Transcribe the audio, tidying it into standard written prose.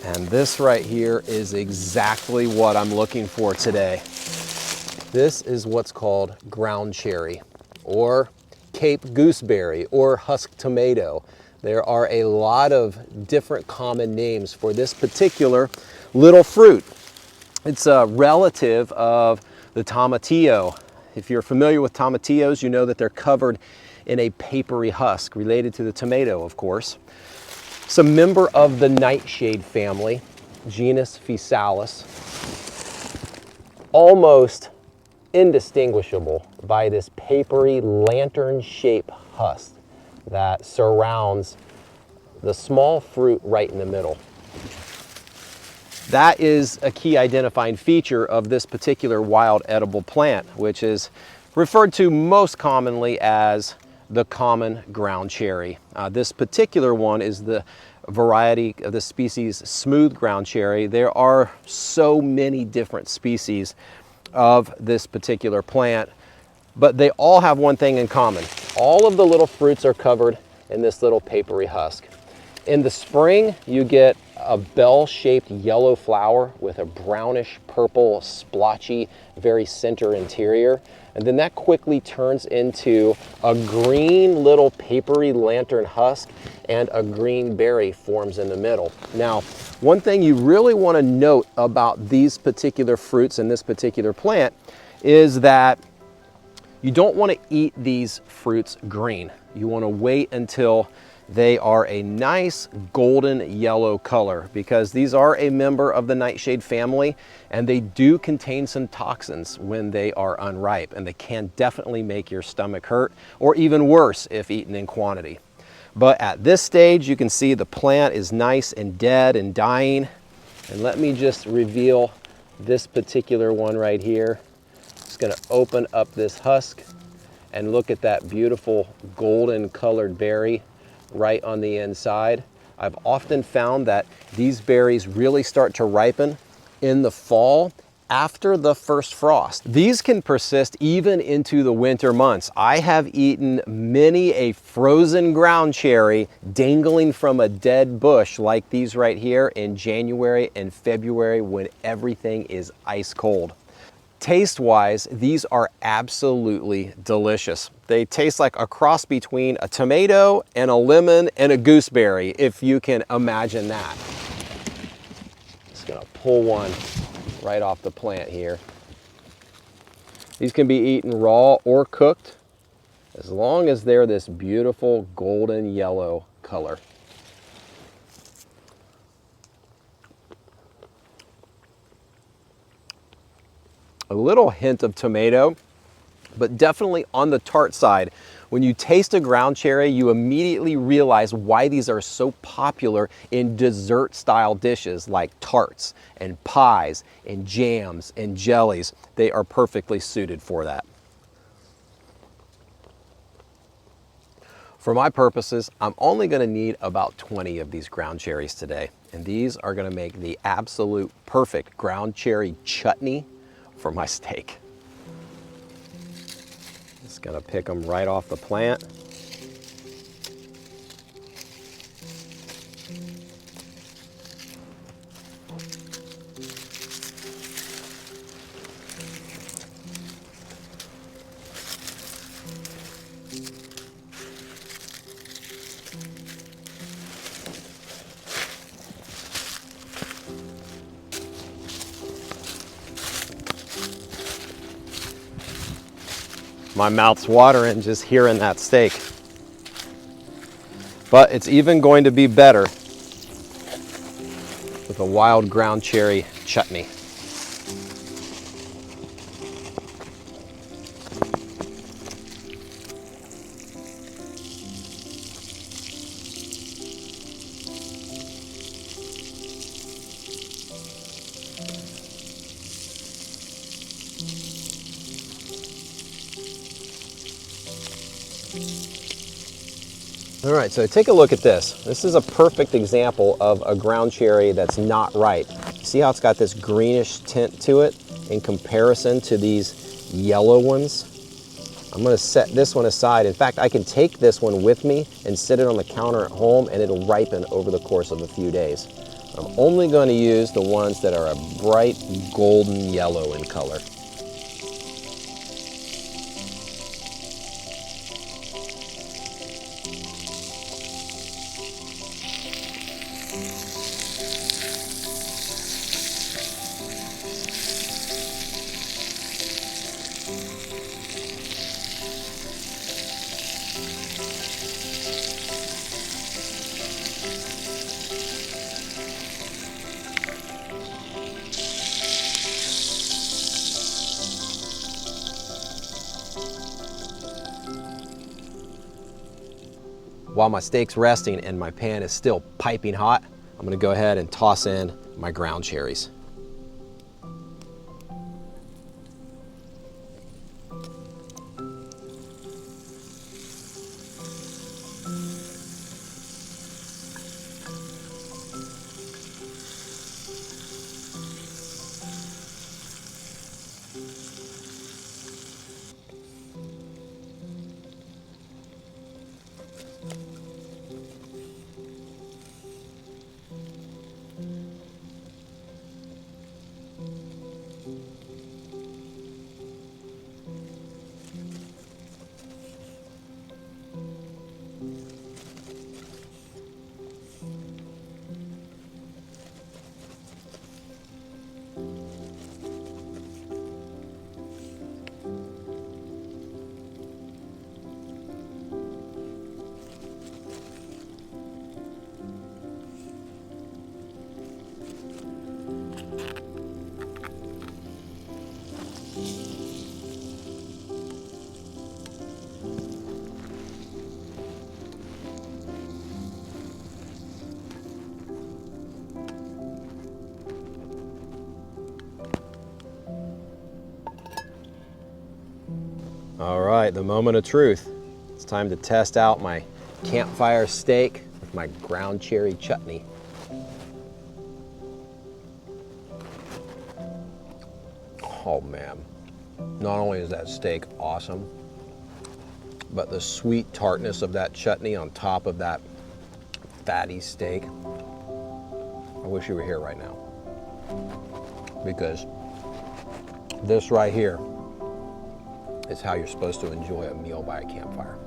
And this right here is exactly what I'm looking for today. This is what's called ground cherry, or Cape gooseberry, or husk tomato. There are a lot of different common names for this particular little fruit. It's a relative of the tomatillo. If you're familiar with tomatillos, you know that they're covered in a papery husk, related to the tomato, of course. It's a member of the nightshade family, genus Physalis, almost indistinguishable by this papery lantern-shaped husk that surrounds the small fruit right in the middle. That is a key identifying feature of this particular wild edible plant, which is referred to most commonly as the common ground cherry. This particular one is the variety of the species smooth ground cherry. There are so many different species of this particular plant, but they all have one thing in common. All of the little fruits are covered in this little papery husk. In the spring, you get a bell-shaped yellow flower with a brownish purple splotchy, very center interior. And then that quickly turns into a green little papery lantern husk, and a green berry forms in the middle. Now, one thing you really want to note about these particular fruits and this particular plant is that you don't want to eat these fruits green. You want to wait until they are a nice golden yellow color, because these are a member of the nightshade family, and they do contain some toxins when they are unripe, and they can definitely make your stomach hurt, or even worse if eaten in quantity. But at this stage, you can see the plant is nice and dead and dying. And let me just reveal this particular one right here. Just gonna open up this husk and look at that beautiful golden colored berry right on the inside. I've often found that these berries really start to ripen in the fall after the first frost. These can persist even into the winter months. I have eaten many a frozen ground cherry dangling from a dead bush like these right here in January and February, when everything is ice cold. Taste-wise, these are absolutely delicious. They taste like a cross between a tomato and a lemon and a gooseberry, if you can imagine that. Just gonna pull one right off the plant here. These can be eaten raw or cooked, as long as they're this beautiful golden yellow color. A little hint of tomato, but definitely on the tart side. When you taste a ground cherry, you immediately realize why these are so popular in dessert style dishes like tarts and pies and jams and jellies. They are perfectly suited for that. For my purposes, I'm only going to need about 20 of these ground cherries today. And these are going to make the absolute perfect ground cherry chutney for my steak. Just gonna pick them right off the plant. My mouth's watering just hearing that steak. But it's even going to be better with a wild ground cherry chutney. All right, so take a look at this. This is a perfect example of a ground cherry that's not ripe. See how it's got this greenish tint to it in comparison to these yellow ones? I'm gonna set this one aside. In fact, I can take this one with me and sit it on the counter at home and it'll ripen over the course of a few days. I'm only going to use the ones that are a bright golden yellow in color. While my steak's resting and my pan is still piping hot, I'm gonna go ahead and toss in my ground cherries. All right, the moment of truth. It's time to test out my campfire steak with my ground cherry chutney. Oh man, not only is that steak awesome, but the sweet tartness of that chutney on top of that fatty steak. I wish you were here right now, because this right here is how you're supposed to enjoy a meal by a campfire.